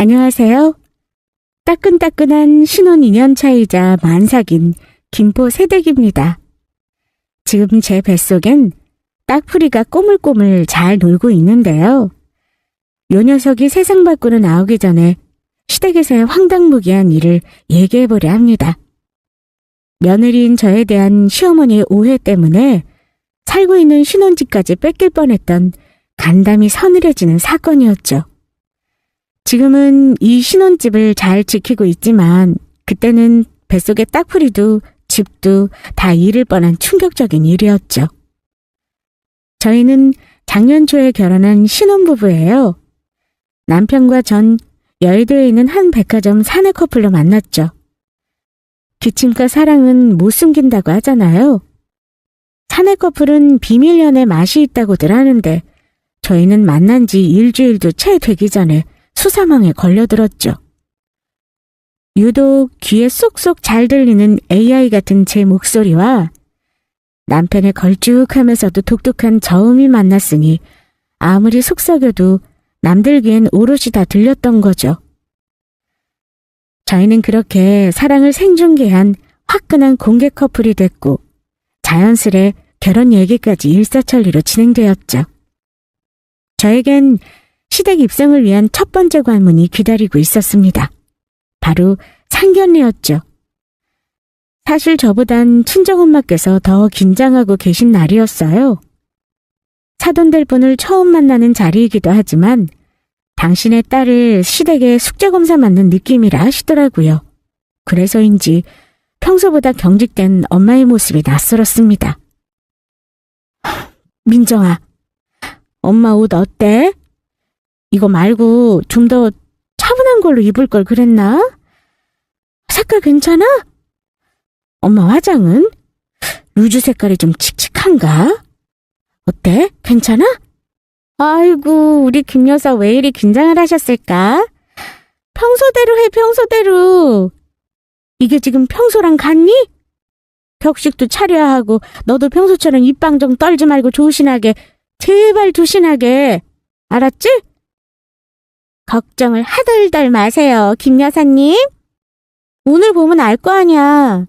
안녕하세요. 따끈따끈한 신혼 2년 차이자 만삭인 김포 새댁입니다. 지금 제 뱃속엔 딱풀이가 꼬물꼬물 잘 놀고 있는데요. 요 녀석이 세상 밖으로 나오기 전에 시댁에서의 황당무계한 일을 얘기해보려 합니다. 며느리인 저에 대한 시어머니의 오해 때문에 살고 있는 신혼집까지 뺏길 뻔했던 간담이 서늘해지는 사건이었죠. 지금은 이 신혼집을 잘 지키고 있지만 그때는 뱃속의 딱풀이도 집도 다 잃을 뻔한 충격적인 일이었죠. 저희는 작년 초에 결혼한 신혼부부예요. 남편과 전 여의도에 있는 한 백화점 사내 커플로 만났죠. 기침과 사랑은 못 숨긴다고 하잖아요. 사내 커플은 비밀 연애 맛이 있다고들 하는데 저희는 만난 지 일주일도 채 되기 전에 수사망에 걸려들었죠. 유독 귀에 쏙쏙 잘 들리는 AI 같은 제 목소리와 남편의 걸쭉하면서도 독특한 저음이 만났으니 아무리 속삭여도 남들 귀엔 오롯이 다 들렸던 거죠. 저희는 그렇게 사랑을 생중계한 화끈한 공개 커플이 됐고 자연스레 결혼 얘기까지 일사천리로 진행되었죠. 저에겐 시댁 입성을 위한 첫 번째 관문이 기다리고 있었습니다. 바로 상견례였죠. 사실 저보단 친정엄마께서 더 긴장하고 계신 날이었어요. 사돈될 분을 처음 만나는 자리이기도 하지만 당신의 딸을 시댁에 숙제검사 맡는 느낌이라 하시더라고요. 그래서인지 평소보다 경직된 엄마의 모습이 낯설었습니다. 민정아, 엄마 옷 어때? 이거 말고 좀 더 차분한 걸로 입을 걸 그랬나? 색깔 괜찮아? 엄마 화장은? 루즈 색깔이 좀 칙칙한가? 어때? 괜찮아? 아이고, 우리 김 여사 왜 이리 긴장을 하셨을까? 평소대로 해, 평소대로. 이게 지금 평소랑 같니? 격식도 차려야 하고 너도 평소처럼 입방 좀 떨지 말고 조신하게, 제발 조신하게. 알았지? 걱정을 하덜덜 마세요, 김 여사님. 오늘 보면 알 거 아니야.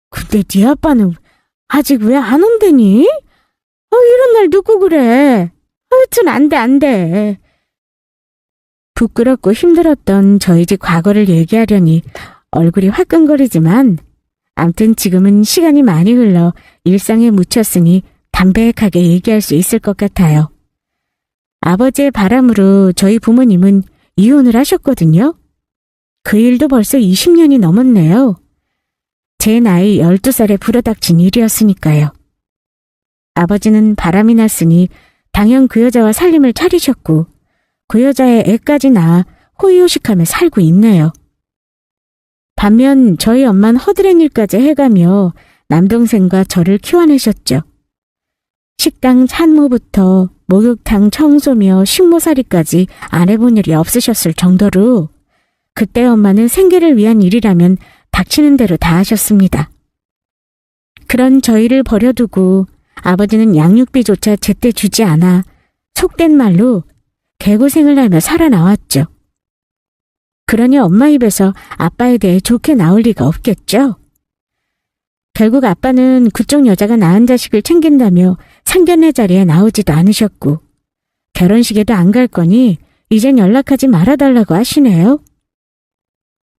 근데 네 아빠는 아직 왜 안 온대니? 이런 날 누구 그래? 하여튼 안 돼. 부끄럽고 힘들었던 저희 집 과거를 얘기하려니 얼굴이 화끈거리지만 암튼 지금은 시간이 많이 흘러 일상에 묻혔으니 담백하게 얘기할 수 있을 것 같아요. 아버지의 바람으로 저희 부모님은 이혼을 하셨거든요. 그 일도 벌써 20년이 넘었네요. 제 나이 12살에 불어닥친 일이었으니까요. 아버지는 바람이 났으니 당연 그 여자와 살림을 차리셨고 그 여자의 애까지 낳아 호의호식하며 살고 있네요. 반면 저희 엄마는 허드렛 일까지 해가며 남동생과 저를 키워내셨죠. 식당 찬모부터 목욕탕 청소며 식모살이까지 안 해본 일이 없으셨을 정도로 그때 엄마는 생계를 위한 일이라면 닥치는 대로 다 하셨습니다. 그런 저희를 버려두고 아버지는 양육비조차 제때 주지 않아 속된 말로 개고생을 하며 살아나왔죠. 그러니 엄마 입에서 아빠에 대해 좋게 나올 리가 없겠죠. 결국 아빠는 그쪽 여자가 낳은 자식을 챙긴다며 상견례 자리에 나오지도 않으셨고 결혼식에도 안 갈 거니 이젠 연락하지 말아달라고 하시네요.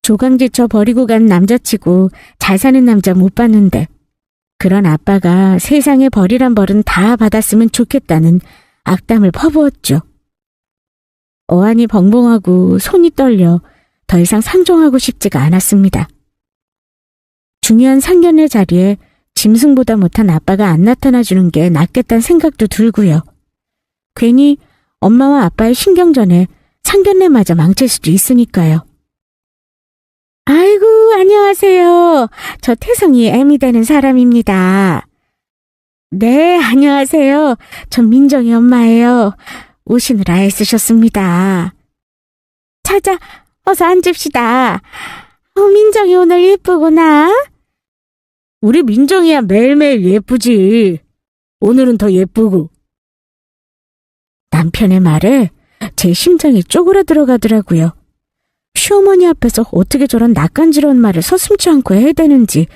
조강지쳐 버리고 간 남자치고 잘 사는 남자 못 봤는데 그런 아빠가 세상에 벌이란 벌은 다 받았으면 좋겠다는 악담을 퍼부었죠. 어안이 벙벙하고 손이 떨려 더 이상 상종하고 싶지가 않았습니다. 중요한 상견례 자리에 짐승보다 못한 아빠가 안 나타나주는 게 낫겠다는 생각도 들고요. 괜히 엄마와 아빠의 신경전에 상견례마저 망칠 수도 있으니까요. 아이고, 안녕하세요. 저 태성이 애미 되는 사람입니다. 네, 안녕하세요. 전 민정이 엄마예요. 오시느라 애쓰셨습니다. 자자, 어서 앉읍시다. 민정이 오늘 예쁘구나. 우리 민정이야 매일매일 예쁘지. 오늘은 더 예쁘고. 남편의 말에 제 심장이 쪼그라 들어가더라고요. 시어머니 앞에서 어떻게 저런 낯간지러운 말을 서슴지 않고 해야 되는지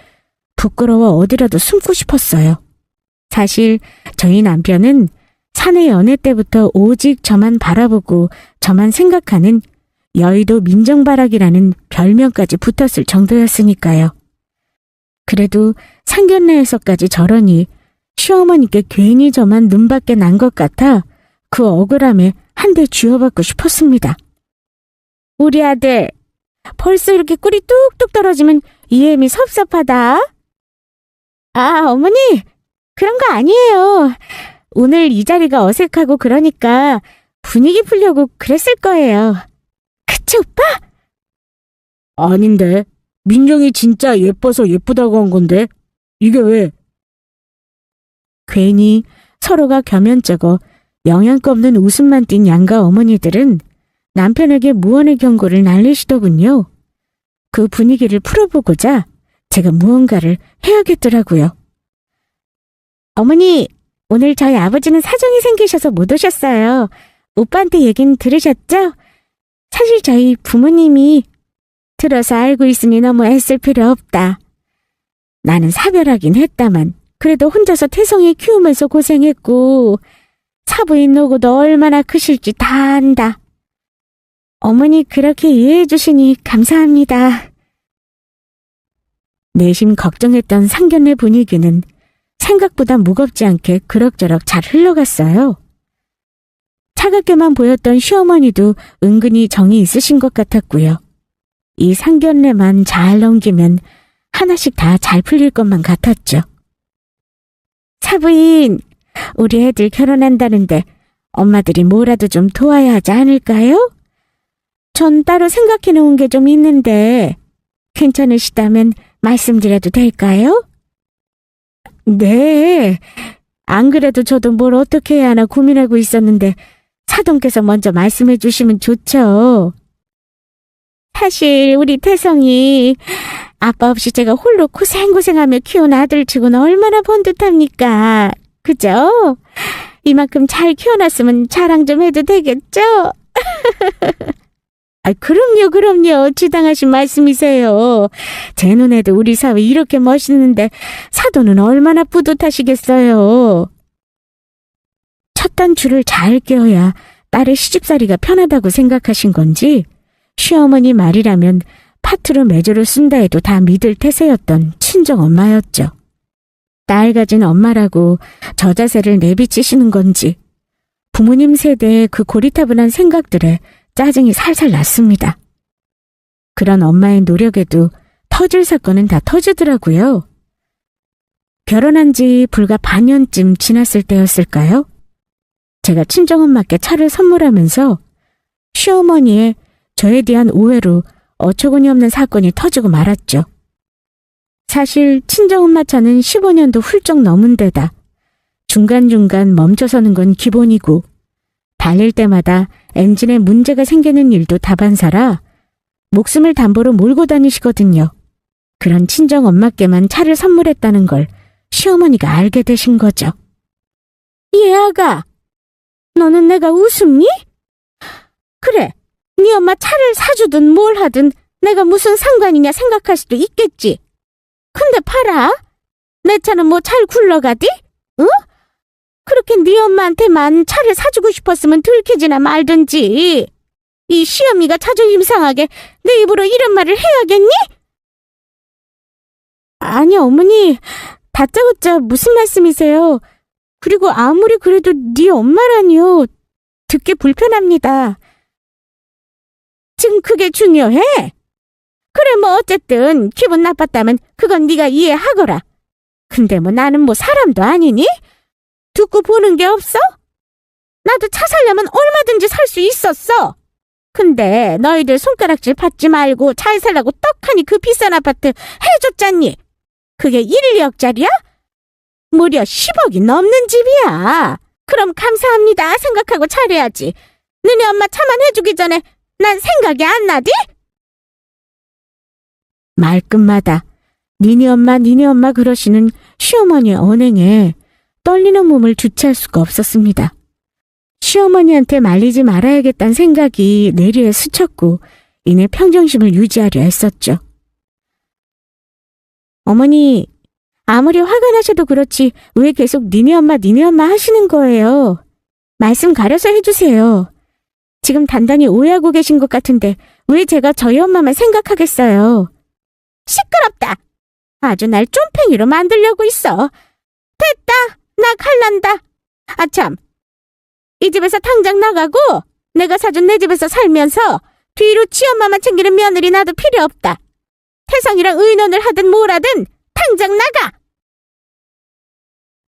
부끄러워 어디라도 숨고 싶었어요. 사실 저희 남편은 사내 연애 때부터 오직 저만 바라보고 저만 생각하는 여의도 민정바락이라는 별명까지 붙었을 정도였으니까요. 그래도 상견례에서까지 저러니 시어머니께 괜히 저만 눈밖에 난 것 같아 그 억울함에 한 대 쥐어받고 싶었습니다. 우리 아들, 벌써 이렇게 꿀이 뚝뚝 떨어지면 이엠이 섭섭하다. 아, 어머니, 그런 거 아니에요. 오늘 이 자리가 어색하고 그러니까 분위기 풀려고 그랬을 거예요. 그치, 오빠? 아닌데. 민정이 진짜 예뻐서 예쁘다고 한 건데. 이게 왜? 괜히 서로가 겸연쩍어 영양가 없는 웃음만 띤 양가 어머니들은 남편에게 무언의 경고를 날리시더군요. 그 분위기를 풀어보고자 제가 무언가를 해야겠더라고요. 어머니, 오늘 저희 아버지는 사정이 생기셔서 못 오셨어요. 오빠한테 얘긴 들으셨죠? 사실 저희 부모님이 들어서 알고 있으니 너무 애쓸 필요 없다. 나는 사별하긴 했다만 그래도 혼자서 태성이 키우면서 고생했고 사부인 노고도 얼마나 크실지 다 안다. 어머니 그렇게 이해해 주시니 감사합니다. 내심 걱정했던 상견례 분위기는 생각보다 무겁지 않게 그럭저럭 잘 흘러갔어요. 차갑게만 보였던 시어머니도 은근히 정이 있으신 것 같았고요. 이 상견례만 잘 넘기면 하나씩 다 잘 풀릴 것만 같았죠. 사부인, 우리 애들 결혼한다는데 엄마들이 뭐라도 좀 도와야 하지 않을까요? 전 따로 생각해 놓은 게 좀 있는데 괜찮으시다면 말씀드려도 될까요? 네. 안 그래도 저도 뭘 어떻게 해야 하나 고민하고 있었는데 사돈께서 먼저 말씀해 주시면 좋죠. 사실 우리 태성이 아빠 없이 제가 홀로 고생고생하며 키운 아들치고는 얼마나 번듯합니까? 그죠? 이만큼 잘 키워놨으면 자랑 좀 해도 되겠죠? 아, 그럼요. 지당하신 말씀이세요. 제 눈에도 우리 사위 이렇게 멋있는데 사돈은 얼마나 뿌듯하시겠어요. 첫 단추를 잘 끼워야 딸의 시집살이가 편하다고 생각하신 건지 시어머니 말이라면 파트로 매주로 쓴다 해도 다 믿을 태세였던 친정엄마였죠. 딸 가진 엄마라고 저자세를 내비치시는 건지 부모님 세대의 그 고리타분한 생각들에 짜증이 살살 났습니다. 그런 엄마의 노력에도 터질 사건은 다 터지더라고요. 결혼한 지 불과 반년쯤 지났을 때였을까요? 제가 친정엄마께 차를 선물하면서 시어머니의 저에 대한 오해로 어처구니 없는 사건이 터지고 말았죠. 사실 친정엄마 차는 15년도 훌쩍 넘은 데다 중간중간 멈춰서는 건 기본이고 달릴 때마다 엔진에 문제가 생기는 일도 다반사라 목숨을 담보로 몰고 다니시거든요. 그런 친정엄마께만 차를 선물했다는 걸 시어머니가 알게 되신 거죠. 얘 아가, 너는 내가 웃음니? 그래, 네 엄마 차를 사주든 뭘 하든 내가 무슨 상관이냐 생각할 수도 있겠지. 근데 봐라, 내 차는 뭐 잘 굴러가디? 응? 그렇게 네 엄마한테만 차를 사주고 싶었으면 들키지나 말든지. 이 시어미가 자존심 상하게 내 입으로 이런 말을 해야겠니? 아니 어머니, 다짜고짜 무슨 말씀이세요? 그리고 아무리 그래도 네 엄마라니요. 듣기 불편합니다. 지금 그게 중요해? 그래 뭐 어쨌든 기분 나빴다면 그건 네가 이해하거라. 근데 뭐 나는 뭐 사람도 아니니? 듣고 보는 게 없어? 나도 차 살려면 얼마든지 살 수 있었어. 근데 너희들 손가락질 받지 말고 잘 살라고 떡하니 그 비싼 아파트 해줬잖니. 그게 1억짜리야? 무려 10억이 넘는 집이야. 그럼 감사합니다 생각하고 차려야지. 너네 엄마 차만 해주기 전에 난 생각이 안 나디? 말끝마다 니네 엄마 그러시는 시어머니의 언행에 떨리는 몸을 주체할 수가 없었습니다. 시어머니한테 말리지 말아야겠다는 생각이 뇌리에 스쳤고 이내 평정심을 유지하려 애썼죠. 어머니, 아무리 화가 나셔도 그렇지 왜 계속 니네 엄마 하시는 거예요? 말씀 가려서 해주세요. 지금 단단히 오해하고 계신 것 같은데 왜 제가 저희 엄마만 생각하겠어요? 시끄럽다. 아주 날 쫌팽이로 만들려고 있어. 됐다. 나 칼난다. 아참. 이 집에서 당장 나가고 내가 사준 내 집에서 살면서 뒤로 지엄마만 챙기는 며느리 나도 필요 없다. 태성이랑 의논을 하든 뭘 하든 당장 나가!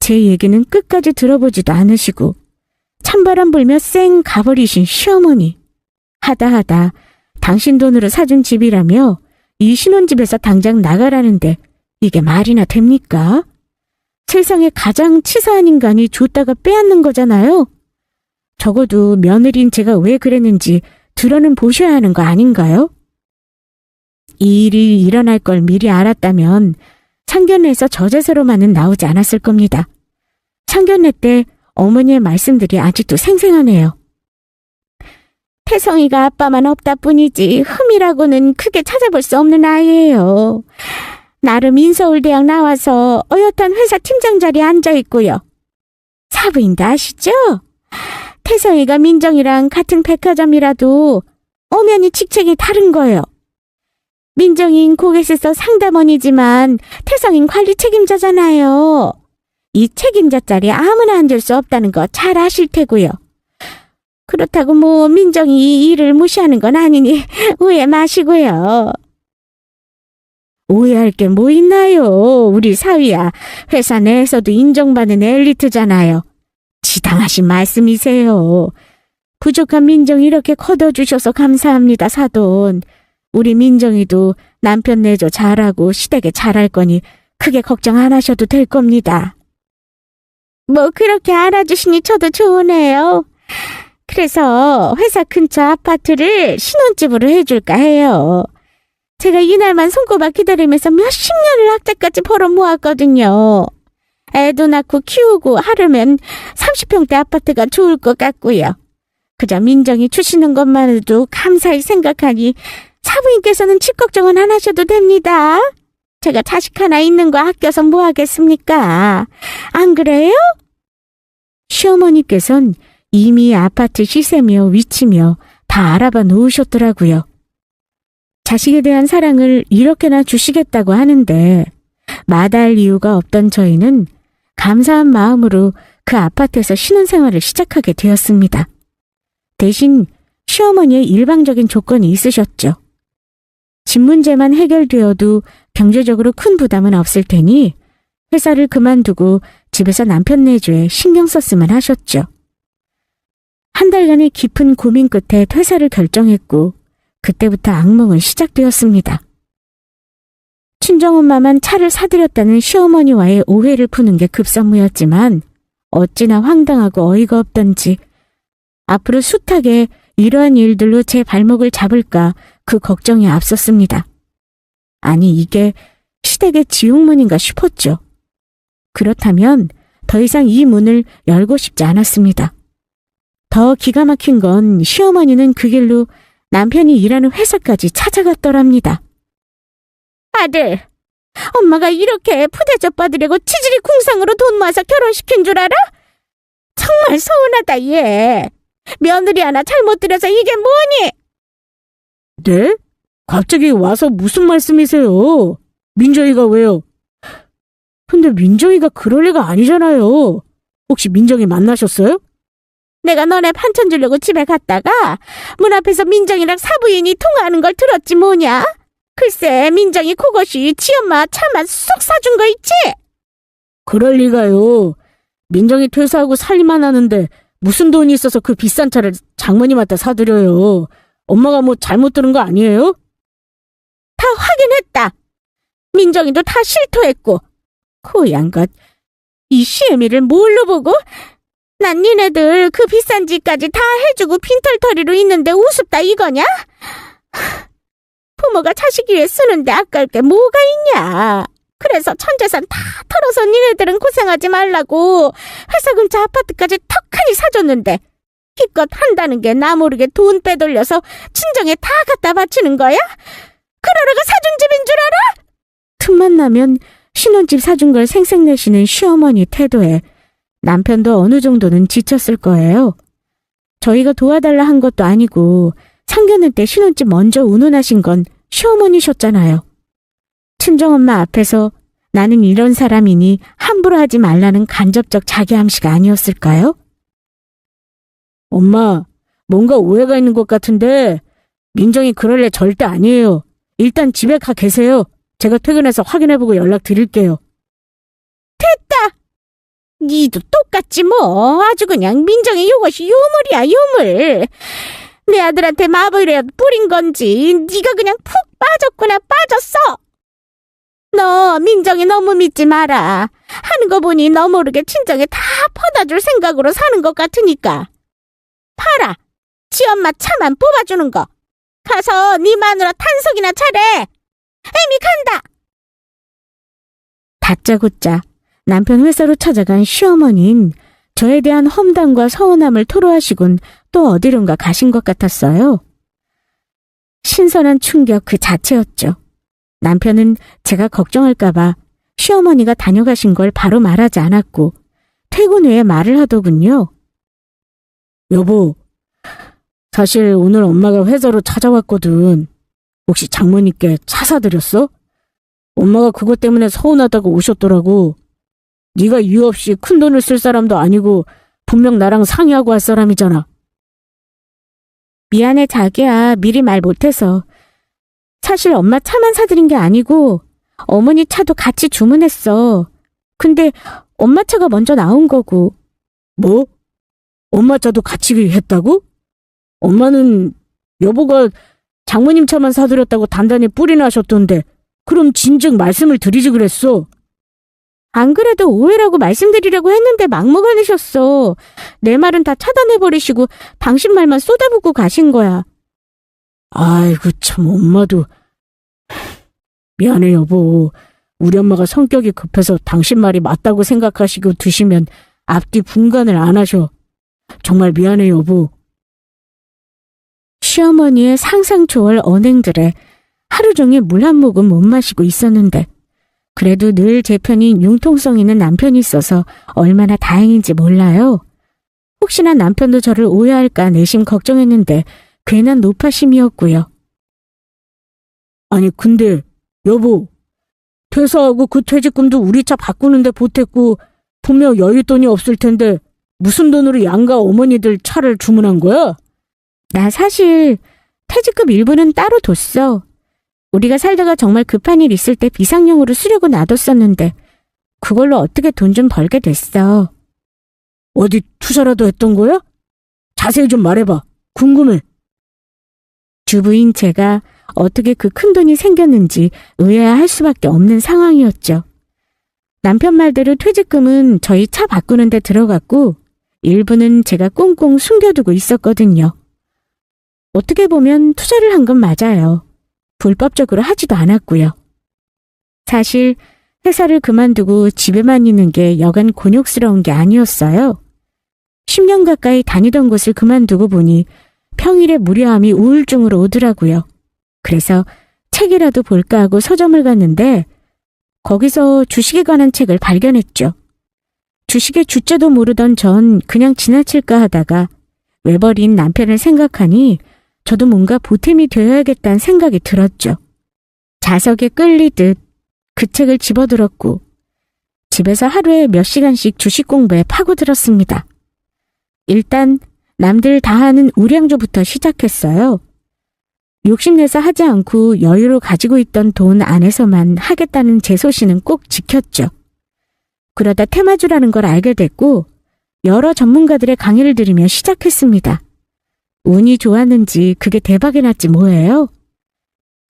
제 얘기는 끝까지 들어보지도 않으시고 찬바람 불며 쌩 가버리신 시어머니. 하다 당신 돈으로 사준 집이라며 이 신혼집에서 당장 나가라는데 이게 말이나 됩니까? 세상에 가장 치사한 인간이 줬다가 빼앗는 거잖아요. 적어도 며느리인 제가 왜 그랬는지 들어는 보셔야 하는 거 아닌가요? 이 일이 일어날 걸 미리 알았다면 상견례에서 저자세로만은 나오지 않았을 겁니다. 상견례 때 어머니의 말씀들이 아직도 생생하네요. 태성이가 아빠만 없다 뿐이지 흠이라고는 크게 찾아볼 수 없는 아이예요. 나름 인서울대학 나와서 어엿한 회사 팀장 자리에 앉아있고요. 사부인도 아시죠? 태성이가 민정이랑 같은 백화점이라도 엄연히 직책이 다른 거예요. 민정인 고객에서 상담원이지만 태성인 관리 책임자잖아요. 이 책임자 자리에 아무나 앉을 수 없다는 거 잘 아실 테고요. 그렇다고 뭐 민정이 이 일을 무시하는 건 아니니 오해 마시고요. 오해할 게 뭐 있나요? 우리 사위야. 회사 내에서도 인정받는 엘리트잖아요. 지당하신 말씀이세요. 부족한 민정이 이렇게 커둬주셔서 감사합니다, 사돈. 우리 민정이도 남편 내조 잘하고 시댁에 잘할 거니 크게 걱정 안 하셔도 될 겁니다. 뭐 그렇게 알아주시니 저도 좋으네요. 그래서 회사 근처 아파트를 신혼집으로 해줄까 해요. 제가 이날만 손꼽아 기다리면서 몇십 년을 학자까지 벌어 모았거든요. 애도 낳고 키우고 하려면 30평대 아파트가 좋을 것 같고요. 그저 민정이 주시는 것만으로도 감사히 생각하니 사부인께서는 집 걱정은 안 하셔도 됩니다. 제가 자식 하나 있는 거 아껴서 뭐 하겠습니까? 안 그래요? 시어머니께선 이미 아파트 시세며 위치며 다 알아봐 놓으셨더라고요. 자식에 대한 사랑을 이렇게나 주시겠다고 하는데 마다할 이유가 없던 저희는 감사한 마음으로 그 아파트에서 신혼생활을 시작하게 되었습니다. 대신 시어머니의 일방적인 조건이 있으셨죠. 집 문제만 해결되어도 경제적으로 큰 부담은 없을 테니 회사를 그만두고 집에서 남편 내조에 신경 썼으면 하셨죠. 한 달간의 깊은 고민 끝에 퇴사를 결정했고 그때부터 악몽은 시작되었습니다. 친정엄마만 차를 사드렸다는 시어머니와의 오해를 푸는 게 급선무였지만 어찌나 황당하고 어이가 없던지 앞으로 숱하게 이러한 일들로 제 발목을 잡을까 그 걱정이 앞섰습니다. 아니 이게 시댁의 지옥문인가 싶었죠. 그렇다면 더 이상 이 문을 열고 싶지 않았습니다. 더 기가 막힌 건 시어머니는 그 길로 남편이 일하는 회사까지 찾아갔더랍니다. 아들, 엄마가 이렇게 푸대접 받으려고 치질이 궁상으로 돈 모아서 결혼시킨 줄 알아? 정말 서운하다 얘. 며느리 하나 잘못 들여서 이게 뭐니? 네? 갑자기 와서 무슨 말씀이세요? 민정이가 왜요? 근데 민정이가 그럴 리가 아니잖아요. 혹시 민정이 만나셨어요? 내가 너네 반찬 주려고 집에 갔다가 문 앞에서 민정이랑 사부인이 통화하는 걸 들었지 뭐냐? 글쎄 민정이 그것이 지엄마 차만 쏙 사준 거 있지? 그럴 리가요. 민정이 퇴사하고 살림만 하는데 무슨 돈이 있어서 그 비싼 차를 장모님한테 사드려요. 엄마가 뭐 잘못 들은 거 아니에요? 다 확인했다. 민정이도 다 실토했고 고양 것. 이 시애미를 뭘로 보고? 난 니네들 그 비싼 집까지 다 해주고 빈털터리로 있는데 우습다 이거냐? 부모가 자식 위해 쓰는데 아까울 게 뭐가 있냐? 그래서 전재산 다 털어서 니네들은 고생하지 말라고 회사 근처 아파트까지 턱하니 사줬는데 기껏 한다는 게 나 모르게 돈 빼돌려서 친정에 다 갖다 바치는 거야? 그러라고 사준 집인 줄 알아? 틈만 나면 신혼집 사준 걸 생색내시는 시어머니 태도에 남편도 어느 정도는 지쳤을 거예요. 저희가 도와달라 한 것도 아니고 상견례 때 신혼집 먼저 운운하신 건 시어머니셨잖아요. 친정엄마 앞에서 나는 이런 사람이니 함부로 하지 말라는 간접적 자기암시가 아니었을까요? 엄마, 뭔가 오해가 있는 것 같은데 민정이 그럴 애 절대 아니에요. 일단 집에 가 계세요. 제가 퇴근해서 확인해보고 연락드릴게요. 됐다. 니도 똑같지 뭐. 아주 그냥 민정이 요것이 요물이야, 요물. 내 아들한테 마블이라도 뿌린 건지 네가 그냥 푹 빠졌구나, 빠졌어. 너 민정이 너무 믿지 마라. 하는 거 보니 너 모르게 친정에 다 퍼다 줄 생각으로 사는 것 같으니까. 봐라, 지 엄마 차만 뽑아주는 거. 가서 네 마누라 탄속이나 차래. 애미 간다. 다짜고짜 남편 회사로 찾아간 시어머니는 저에 대한 험담과 서운함을 토로하시곤 또 어디론가 가신 것 같았어요. 신선한 충격 그 자체였죠. 남편은 제가 걱정할까봐 시어머니가 다녀가신 걸 바로 말하지 않았고 퇴근 후에 말을 하더군요. 여보, 사실 오늘 엄마가 회사로 찾아왔거든. 혹시 장모님께 차 사드렸어? 엄마가 그것 때문에 서운하다고 오셨더라고. 네가 이유 없이 큰돈을 쓸 사람도 아니고 분명 나랑 상의하고 할 사람이잖아. 미안해 자기야, 미리 말 못해서. 사실 엄마 차만 사드린 게 아니고 어머니 차도 같이 주문했어. 근데 엄마 차가 먼저 나온 거고. 뭐? 엄마 차도 같이 했다고? 엄마는 여보가 장모님 차만 사드렸다고 단단히 뿌리나 하셨던데 그럼 진즉 말씀을 드리지 그랬어. 안 그래도 오해라고 말씀드리려고 했는데 막무가내셨어. 내 말은 다 차단해버리시고 당신 말만 쏟아붓고 가신 거야. 아이고 참 엄마도. 미안해 여보. 우리 엄마가 성격이 급해서 당신 말이 맞다고 생각하시고 드시면 앞뒤 분간을 안 하셔. 정말 미안해 여보. 시어머니의 상상 초월 언행들에 하루 종일 물 한 모금 못 마시고 있었는데 그래도 늘 제 편인 융통성 있는 남편이 있어서 얼마나 다행인지 몰라요. 혹시나 남편도 저를 오해할까 내심 걱정했는데 괜한 노파심이었고요. 아니 근데 여보, 퇴사하고 그 퇴직금도 우리 차 바꾸는데 보탰고 분명 여윳돈이 없을 텐데 무슨 돈으로 양가 어머니들 차를 주문한 거야? 나 사실 퇴직금 일부는 따로 뒀어. 우리가 살다가 정말 급한 일 있을 때 비상용으로 쓰려고 놔뒀었는데 그걸로 어떻게 돈 좀 벌게 됐어. 어디 투자라도 했던 거야? 자세히 좀 말해봐. 궁금해. 주부인 제가 어떻게 그 큰돈이 생겼는지 의아할 수밖에 없는 상황이었죠. 남편 말대로 퇴직금은 저희 차 바꾸는 데 들어갔고 일부는 제가 꽁꽁 숨겨두고 있었거든요. 어떻게 보면 투자를 한 건 맞아요. 불법적으로 하지도 않았고요. 사실 회사를 그만두고 집에만 있는 게 여간 곤욕스러운 게 아니었어요. 10년 가까이 다니던 곳을 그만두고 보니 평일에 무료함이 우울증으로 오더라고요. 그래서 책이라도 볼까 하고 서점을 갔는데 거기서 주식에 관한 책을 발견했죠. 주식의 주제도 모르던 전 그냥 지나칠까 하다가 외벌이인 남편을 생각하니 저도 뭔가 보탬이 되어야겠다는 생각이 들었죠. 자석에 끌리듯 그 책을 집어들었고 집에서 하루에 몇 시간씩 주식 공부에 파고들었습니다. 일단 남들 다 하는 우량주부터 시작했어요. 욕심내서 하지 않고 여유로 가지고 있던 돈 안에서만 하겠다는 제 소신은 꼭 지켰죠. 그러다 테마주라는 걸 알게 됐고 여러 전문가들의 강의를 들으며 시작했습니다. 운이 좋았는지 그게 대박이 났지 뭐예요.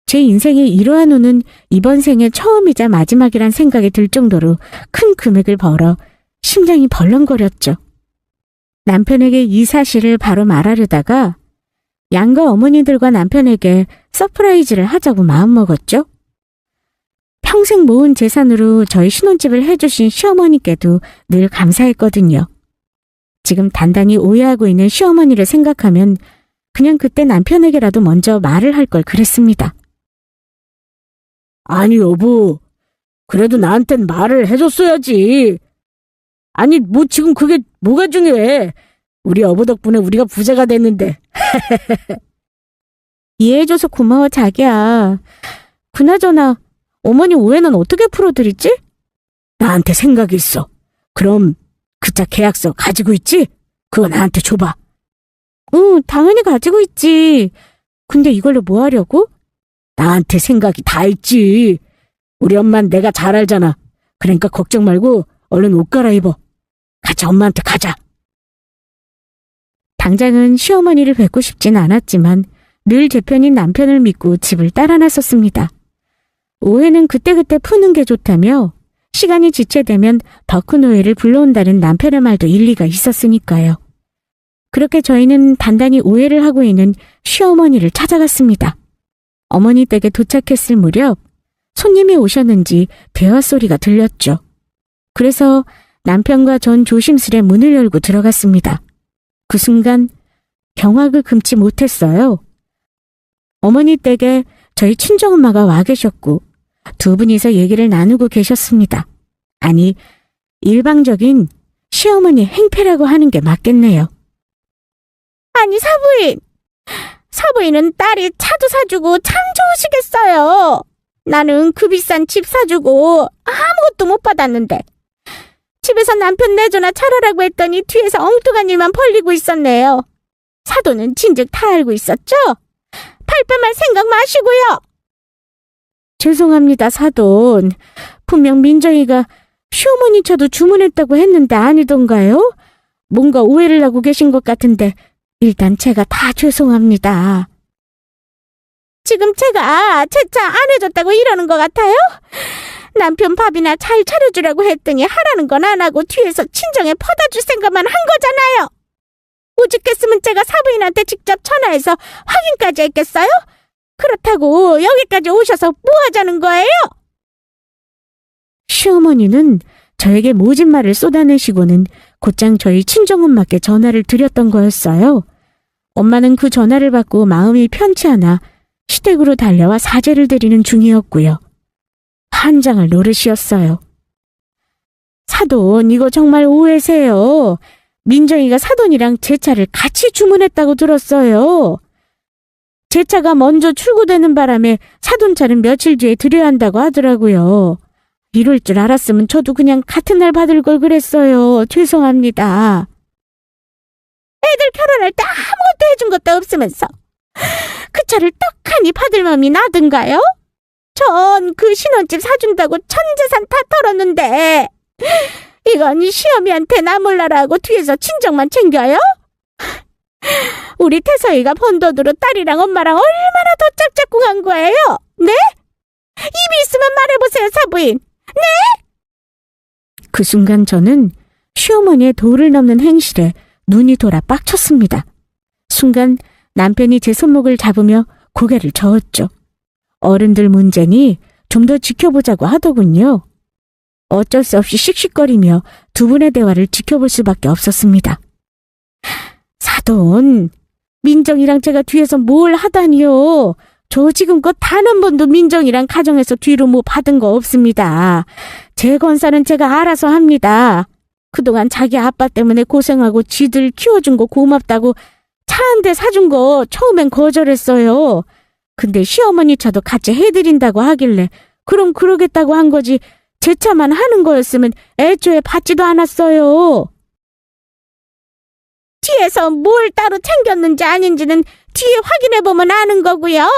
제 인생의 이러한 운은 이번 생에 처음이자 마지막이란 생각이 들 정도로 큰 금액을 벌어 심장이 벌렁거렸죠. 남편에게 이 사실을 바로 말하려다가 양가 어머니들과 남편에게 서프라이즈를 하자고 마음먹었죠. 평생 모은 재산으로 저희 신혼집을 해주신 시어머니께도 늘 감사했거든요. 지금 단단히 오해하고 있는 시어머니를 생각하면 그냥 그때 남편에게라도 먼저 말을 할 걸 그랬습니다. 아니, 여보. 그래도 나한텐 말을 해줬어야지. 아니, 뭐 지금 그게 뭐가 중요해. 우리 여보 덕분에 우리가 부자가 됐는데. 이해해줘서 고마워, 자기야. 그나저나 어머니 오해는 어떻게 풀어드리지? 나한테 생각이 있어. 그럼 그 차 계약서 가지고 있지? 그거 나한테 줘봐. 응, 당연히 가지고 있지. 근데 이걸로 뭐 하려고? 나한테 생각이 다 있지. 우리 엄만 내가 잘 알잖아. 그러니까 걱정 말고 얼른 옷 갈아입어. 같이 엄마한테 가자. 당장은 시어머니를 뵙고 싶진 않았지만 늘 제 편인 남편을 믿고 집을 따라 나섰습니다. 오해는 그때그때 푸는 게 좋다며 시간이 지체되면 더 큰 오해를 불러온다는 남편의 말도 일리가 있었으니까요. 그렇게 저희는 단단히 오해를 하고 있는 시어머니를 찾아갔습니다. 어머니 댁에 도착했을 무렵 손님이 오셨는지 대화 소리가 들렸죠. 그래서 남편과 전 조심스레 문을 열고 들어갔습니다. 그 순간 경악을 금치 못했어요. 어머니 댁에 저희 친정엄마가 와 계셨고 두 분이서 얘기를 나누고 계셨습니다. 아니, 일방적인 시어머니 행패라고 하는 게 맞겠네요. 아니, 사부인은 딸이 차도 사주고 참 좋으시겠어요. 나는 그 비싼 집 사주고 아무것도 못 받았는데 집에서 남편 내조나 차려라고 했더니 뒤에서 엉뚱한 일만 벌리고 있었네요. 사돈은 진즉 다 알고 있었죠? 발뺌할 생각 마시고요. 죄송합니다, 사돈. 분명 민정이가 시어머니 차도 주문했다고 했는데 아니던가요? 뭔가 오해를 하고 계신 것 같은데 일단 제가 다 죄송합니다. 지금 제가 제 차 안 해줬다고 이러는 것 같아요? 남편 밥이나 잘 차려주라고 했더니 하라는 건 안 하고 뒤에서 친정에 퍼다 줄 생각만 한 거잖아요. 오죽했으면 제가 사부인한테 직접 전화해서 확인까지 했겠어요? 그렇다고 여기까지 오셔서 뭐 하자는 거예요? 시어머니는 저에게 모진 말을 쏟아내시고는 곧장 저희 친정엄마께 전화를 드렸던 거였어요. 엄마는 그 전화를 받고 마음이 편치 않아 시댁으로 달려와 사죄를 드리는 중이었고요. 한장을 노릇이었어요. 사돈, 이거 정말 오해세요. 민정이가 사돈이랑 제 차를 같이 주문했다고 들었어요. 제 차가 먼저 출고되는 바람에 사돈 차는 며칠 뒤에 드려야 한다고 하더라고요. 이럴 줄 알았으면 저도 그냥 같은 날 받을 걸 그랬어요. 죄송합니다. 애들 결혼할 때 아무것도 해준 것도 없으면서 그 차를 떡하니 받을 맘이 나든가요? 전 그 신혼집 사준다고 전 재산 다 털었는데 이건 시어미한테 나 몰라라고 뒤에서 친정만 챙겨요? 우리 태서이가 번 돈으로 딸이랑 엄마랑 얼마나 더 짝짝꿍한 거예요? 네? 입이 있으면 말해보세요, 사부인. 네? 그 순간 저는 시어머니의 도를 넘는 행실에 눈이 돌아 빡쳤습니다. 순간 남편이 제 손목을 잡으며 고개를 저었죠. 어른들 문제니 좀 더 지켜보자고 하더군요. 어쩔 수 없이 씩씩거리며 두 분의 대화를 지켜볼 수밖에 없었습니다. 사돈, 민정이랑 제가 뒤에서 뭘 하다니요. 저 지금껏 단 한 번도 민정이랑 가정에서 뒤로 뭐 받은 거 없습니다. 제 건사는 제가 알아서 합니다. 그동안 자기 아빠 때문에 고생하고 지들 키워준 거 고맙다고 차 한 대 사준 거 처음엔 거절했어요. 근데 시어머니 차도 같이 해드린다고 하길래 그럼 그러겠다고 한 거지 제 차만 하는 거였으면 애초에 받지도 않았어요. 뒤에서 뭘 따로 챙겼는지 아닌지는 뒤에 확인해보면 아는 거고요.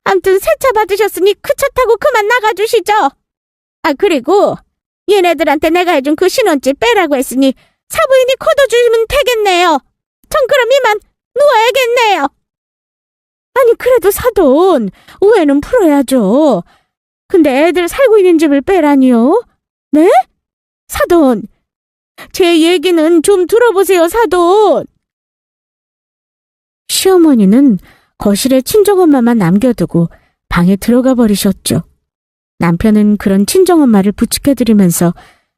암튼 새 차 받으셨으니 그 차 타고 그만 나가주시죠. 아, 그리고 얘네들한테 내가 해준 그 신혼집 빼라고 했으니 사부인이 걷어주시면 되겠네요. 전 그럼 이만 누워야겠네요. 아니, 그래도 사돈, 오해는 풀어야죠. 근데 애들 살고 있는 집을 빼라니요? 네? 사돈, 제 얘기는 좀 들어보세요, 사돈. 시어머니는 거실에 친정엄마만 남겨두고 방에 들어가 버리셨죠. 남편은 그런 친정엄마를 부축해드리면서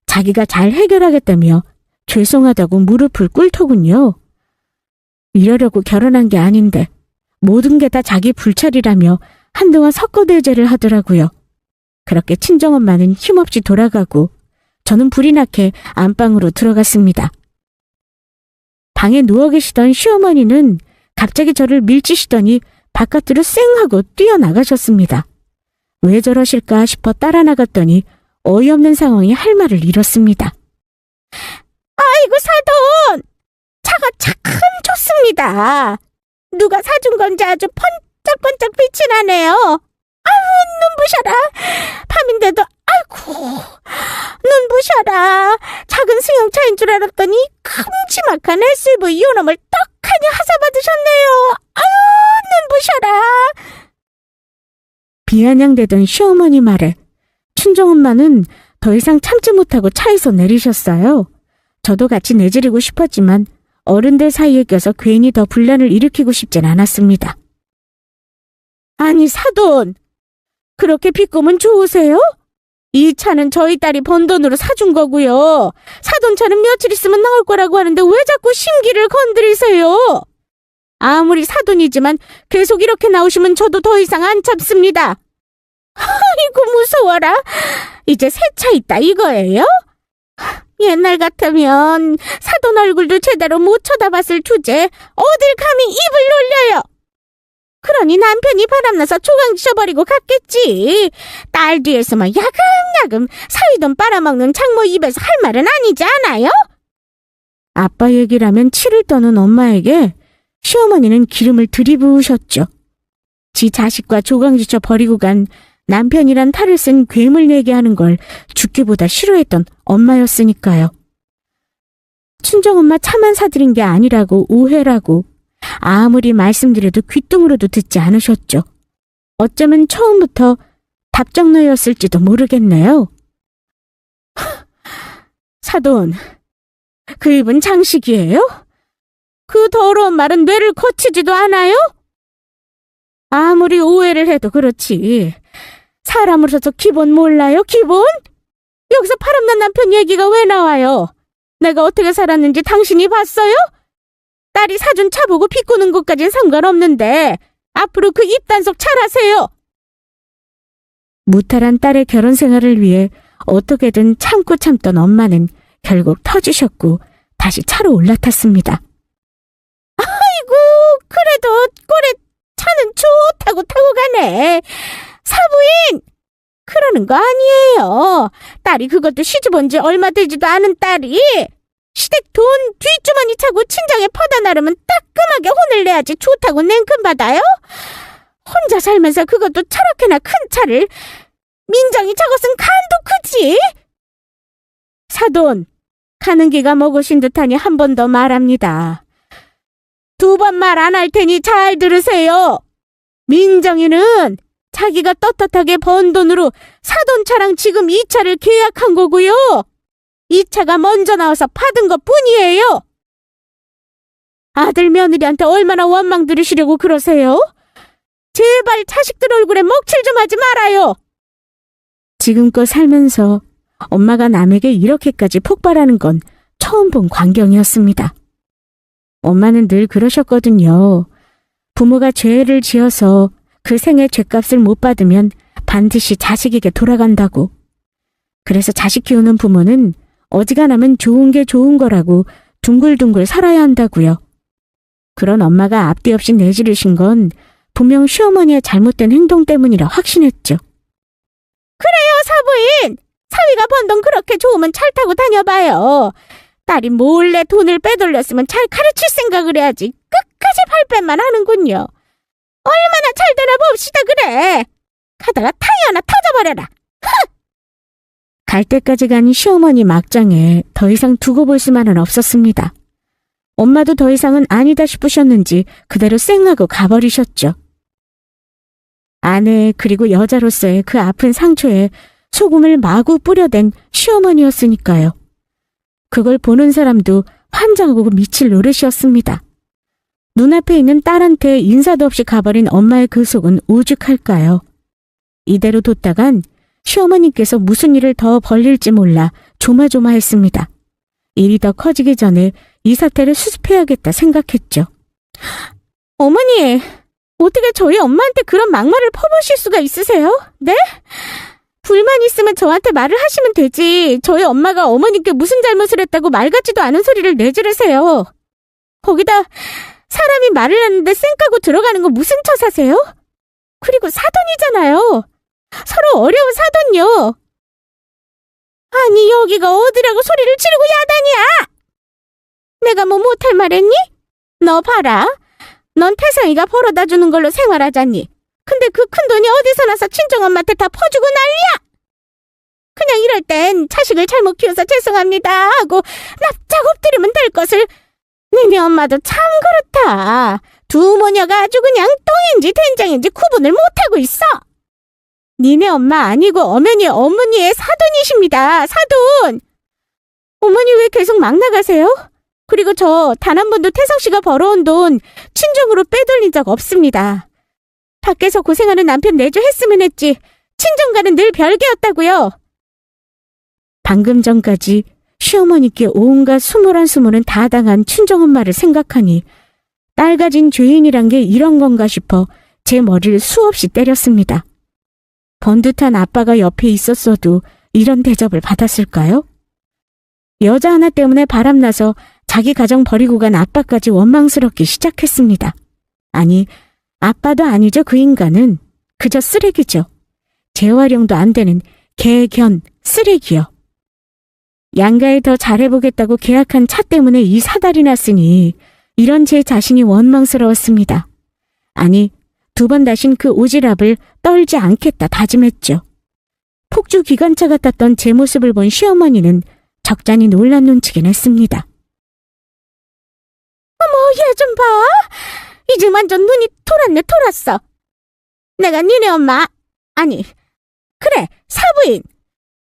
자기가 잘 해결하겠다며 죄송하다고 무릎을 꿇더군요. 이러려고 결혼한 게 아닌데 모든 게 다 자기 불찰이라며 한동안 석고대죄를 하더라고요. 그렇게 친정엄마는 힘없이 돌아가고 저는 불이 나게 안방으로 들어갔습니다. 방에 누워 계시던 시어머니는 갑자기 저를 밀치시더니 바깥으로 쌩 하고 뛰어나가셨습니다. 왜 저러실까 싶어 따라 나갔더니 어이없는 상황이 할 말을 잃었습니다. 아이고 사돈! 차가 참 좋습니다. 누가 사준 건지 아주 번쩍번쩍 빛이 나네요. 아우 눈부셔라. 밤인데도 아이고 눈부셔라. 작은 승용차인 줄 알았더니 큼지막한 SUV 요놈을 떡하니 하사받으셨네요. 아우 눈부셔라. 비아냥대던 시어머니 말에 친정엄마는 더 이상 참지 못하고 차에서 내리셨어요. 저도 같이 내지르고 싶었지만 어른들 사이에 껴서 괜히 더 분란을 일으키고 싶진 않았습니다. 아니 사돈, 그렇게 비꼬면 좋으세요? 이 차는 저희 딸이 번 돈으로 사준 거고요. 사돈 차는 며칠 있으면 나올 거라고 하는데 왜 자꾸 심기를 건드리세요? 아무리 사돈이지만 계속 이렇게 나오시면 저도 더 이상 안 참습니다. 아이고 무서워라. 이제 새 차 있다 이거예요? 옛날 같으면 사돈 얼굴도 제대로 못 쳐다봤을 주제 어딜 감히 입을 놀려요. 그러니 남편이 바람나서 조강지셔버리고 갔겠지. 딸 뒤에서만 야금야금 사위돈 빨아먹는 장모 입에서 할 말은 아니지 않아요? 아빠 얘기라면 치를 떠는 엄마에게 시어머니는 기름을 들이부으셨죠. 지 자식과 조강지쳐 버리고 간 남편이란 탈을 쓴 괴물 얘기하는 걸 죽기보다 싫어했던 엄마였으니까요. 친정엄마 차만 사드린 게 아니라고 오해라고 아무리 말씀드려도 귓등으로도 듣지 않으셨죠. 어쩌면 처음부터 답정너였을지도 모르겠네요. 사돈, 그 입은 장식이에요? 그 더러운 말은 뇌를 거치지도 않아요? 아무리 오해를 해도 그렇지. 사람으로서 기본 몰라요? 기본? 여기서 바람난 남편 얘기가 왜 나와요? 내가 어떻게 살았는지 당신이 봤어요? 딸이 사준 차 보고 비꼬는 것까진 상관없는데 앞으로 그 입단속 잘하세요. 무탈한 딸의 결혼 생활을 위해 어떻게든 참고 참던 엄마는 결국 터지셨고 다시 차로 올라탔습니다. 아이고 그래도 꼴에 차는 좋다고 타고 가네. 사부인! 그러는 거 아니에요. 딸이 그것도 시집 온 지 얼마 되지도 않은 딸이 시댁 돈 뒷주머니 차고 친정에 퍼다 나르면 따끔하게 혼을 내야지 좋다고 냉큼 받아요? 혼자 살면서 그것도 저렇게나 큰 차를 민정이 저것은 간도 크지? 사돈, 가는 기가 먹으신 듯하니 한 번 더 말합니다. 두 번 말 안 할 테니 잘 들으세요. 민정이는 자기가 떳떳하게 번 돈으로 사돈차랑 지금 이 차를 계약한 거고요. 이 차가 먼저 나와서 받은 것 뿐이에요. 아들 며느리한테 얼마나 원망 들으시려고 그러세요? 제발 자식들 얼굴에 먹칠 좀 하지 말아요. 지금껏 살면서 엄마가 남에게 이렇게까지 폭발하는 건 처음 본 광경이었습니다. 엄마는 늘 그러셨거든요. 부모가 죄를 지어서 그 생의 죄값을 못 받으면 반드시 자식에게 돌아간다고. 그래서 자식 키우는 부모는 어지간하면 좋은 게 좋은 거라고 둥글둥글 살아야 한다고요. 그런 엄마가 앞뒤 없이 내지르신 건 분명 시어머니의 잘못된 행동 때문이라 확신했죠. 그래요 사부인! 사위가 번 돈 그렇게 좋으면 잘 타고 다녀봐요. 딸이 몰래 돈을 빼돌렸으면 잘 가르칠 생각을 해야지 끝까지 발뺌만 하는군요. 얼마나 잘 되나 봅시다 그래. 가다가 타이 하나 터져버려라. 갈 때까지 간 시어머니 막장에 더 이상 두고 볼 수만은 없었습니다. 엄마도 더 이상은 아니다 싶으셨는지 그대로 쌩하고 가버리셨죠. 아내 그리고 여자로서의 그 아픈 상처에 소금을 마구 뿌려댄 시어머니였으니까요. 그걸 보는 사람도 환장하고 미칠 노릇이었습니다. 눈앞에 있는 딸한테 인사도 없이 가버린 엄마의 그 속은 오죽할까요? 이대로 뒀다간 시어머니께서 무슨 일을 더 벌릴지 몰라 조마조마했습니다. 일이 더 커지기 전에 이 사태를 수습해야겠다 생각했죠. 어머니, 어떻게 저희 엄마한테 그런 막말을 퍼부으실 수가 있으세요? 네? 불만 있으면 저한테 말을 하시면 되지. 저희 엄마가 어머니께 무슨 잘못을 했다고 말 같지도 않은 소리를 내지르세요. 거기다 사람이 말을 하는데 쌩 까고 들어가는 거 무슨 처사세요? 그리고 사돈이잖아요. 서로 어려운 사돈요. 아니, 여기가 어디라고 소리를 지르고 야단이야? 내가 뭐 못할 말 했니? 너 봐라. 넌 태상이가 벌어다 주는 걸로 생활하잖니. 근데 그 큰돈이 어디서 나서 친정엄마한테 다 퍼주고 난리야. 그냥 이럴 땐 자식을 잘못 키워서 죄송합니다 하고 납작 엎드리면 될 것을. 니네 엄마도 참 그렇다. 두 모녀가 아주 그냥 똥인지 된장인지 구분을 못하고 있어. 니네 엄마 아니고 어머니의 사돈이십니다. 사돈. 어머니 왜 계속 막 나가세요? 그리고 저 단 한 번도 태성씨가 벌어온 돈 친정으로 빼돌린 적 없습니다. 밖에서 고생하는 남편 내조했으면 했지. 친정과는 늘 별개였다고요. 방금 전까지 시어머니께 온갖 수모는 다 당한 친정엄마를 생각하니 딸 가진 죄인이란 게 이런 건가 싶어 제 머리를 수없이 때렸습니다. 번듯한 아빠가 옆에 있었어도 이런 대접을 받았을까요? 여자 하나 때문에 바람나서 자기 가정 버리고 간 아빠까지 원망스럽기 시작했습니다. 아니, 아빠도 아니죠. 그 인간은 그저 쓰레기죠. 재활용도 안 되는 개견 쓰레기요. 양가에 더 잘해보겠다고 계약한 차 때문에 이 사달이 났으니 이런 제 자신이 원망스러웠습니다. 아니, 두 번 다신 그 오지랖을 떨지 않겠다 다짐했죠. 폭주 기관차가 탔던 제 모습을 본 시어머니는 적잖이 놀란 눈치긴 했습니다. 어머, 얘 좀 봐. 이제 완전 눈이 돌았어. 내가 니네 엄마, 아니, 그래, 사부인.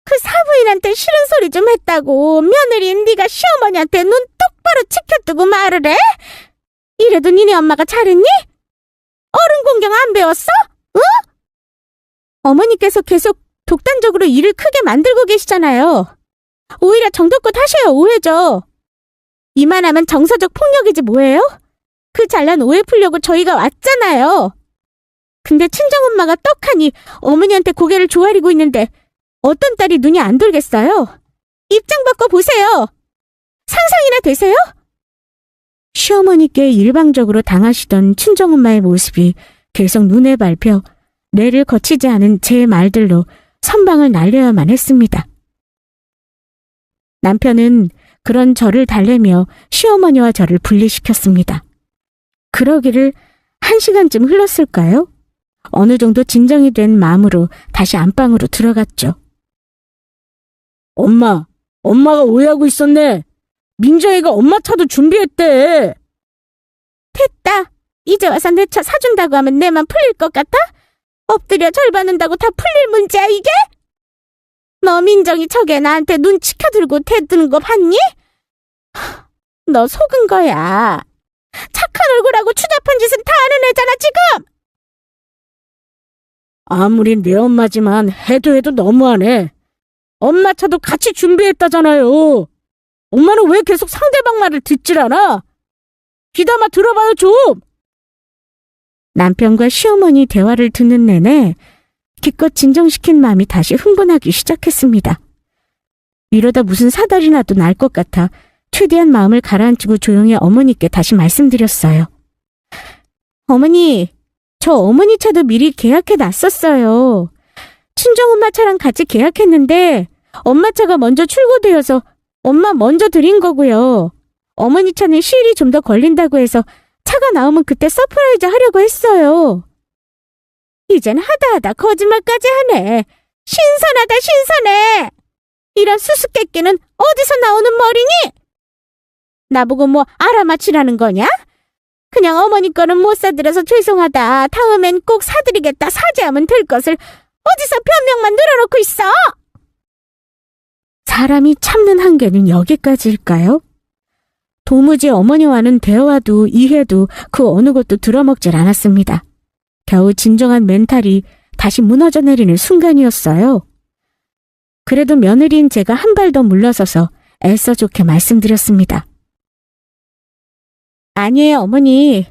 그 사부인한테 싫은 소리 좀 했다고 며느리인 네가 시어머니한테 눈 똑바로 치켜뜨고 말을 해? 이래도 니네 엄마가 잘했니? 어른 공경 안 배웠어? 응? 어머니께서 계속 독단적으로 일을 크게 만들고 계시잖아요. 오히려 정도껏 하셔야 오해죠. 이만하면 정서적 폭력이지 뭐예요? 그 잘난 오해 풀려고 저희가 왔잖아요. 근데 친정엄마가 떡하니 어머니한테 고개를 조아리고 있는데 어떤 딸이 눈이 안 돌겠어요? 입장 바꿔 보세요. 상상이나 되세요? 시어머니께 일방적으로 당하시던 친정엄마의 모습이 계속 눈에 밟혀 뇌를 거치지 않은 제 말들로 선방을 날려야만 했습니다. 남편은 그런 저를 달래며 시어머니와 저를 분리시켰습니다. 그러기를 1시간쯤 흘렀을까요? 어느 정도 진정이 된 마음으로 다시 안방으로 들어갔죠. 엄마가 오해하고 있었네. 민정이가 엄마 차도 준비했대. 됐다. 이제 와서 내 차 사준다고 하면 내만 풀릴 것 같아? 엎드려 절 받는다고 다 풀릴 문제야 이게? 너 민정이 저게 나한테 눈 치켜들고 대드는 거 봤니? 너 속은 거야. 착한 얼굴하고 추잡한 짓은 다 아는 애잖아 지금. 아무리 내 엄마지만 해도 너무하네. 엄마 차도 같이 준비했다잖아요. 엄마는 왜 계속 상대방 말을 듣질 않아? 귀담아 들어봐요 좀. 남편과 시어머니 대화를 듣는 내내 기껏 진정시킨 마음이 다시 흥분하기 시작했습니다. 이러다 무슨 사달이 나도 날 것 같아 최대한 마음을 가라앉히고 조용히 어머니께 다시 말씀드렸어요. 어머니, 저 어머니 차도 미리 계약해 놨었어요. 친정엄마 차랑 같이 계약했는데 엄마 차가 먼저 출고되어서 엄마 먼저 드린 거고요. 어머니 차는 시일이 좀 더 걸린다고 해서 차가 나오면 그때 서프라이즈 하려고 했어요. 이젠 하다 거짓말까지 하네. 신선해. 이런 수수께끼는 어디서 나오는 머리니? 나보고 뭐 알아맞히라는 거냐? 그냥 어머니 거는 못 사드려서 죄송하다. 다음엔 꼭 사드리겠다. 사죄하면 될 것을 어디서 변명만 늘어놓고 있어? 사람이 참는 한계는 여기까지일까요? 도무지 어머니와는 대화도 이해도 그 어느 것도 들어먹질 않았습니다. 겨우 진정한 멘탈이 다시 무너져 내리는 순간이었어요. 그래도 며느리인 제가 한 발 더 물러서서 애써 좋게 말씀드렸습니다. 아니에요, 어머니.